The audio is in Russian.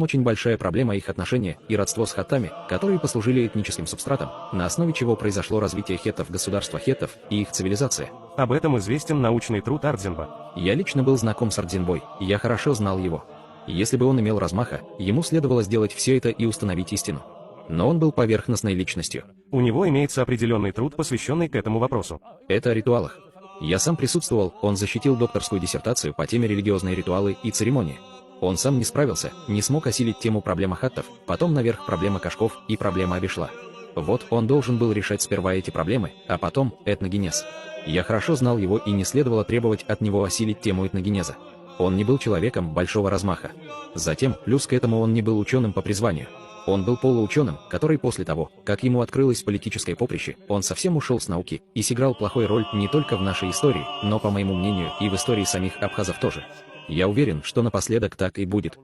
Очень большая проблема их отношения и родство с хаттами, которые послужили этническим субстратом, на основе чего произошло развитие хеттов, государства хеттов и их цивилизация. Об этом известен научный труд Ардзинба. Я лично был знаком с Ардзинбой, и я хорошо знал его. Если бы он имел размаха, ему следовало сделать все это и установить истину. Но он был поверхностной личностью. У него имеется определенный труд, посвященный к этому вопросу. Это о ритуалах. Я сам присутствовал, он защитил докторскую диссертацию по теме религиозные ритуалы и церемонии. Он сам не справился, не смог осилить тему проблемы хаттов, потом наверх проблема кашков и проблема Абишла. Вот он должен был решать сперва эти проблемы, а потом этногенез. Я хорошо знал его и не следовало требовать от него осилить тему этногенеза. Он не был человеком большого размаха. Затем, плюс к этому он не был ученым по призванию. Он был полуученым, который после того, как ему открылось политическое поприще, он совсем ушел с науки и сыграл плохую роль не только в нашей истории, но, по моему мнению, и в истории самих абхазов тоже. Я уверен, что напоследок так и будет.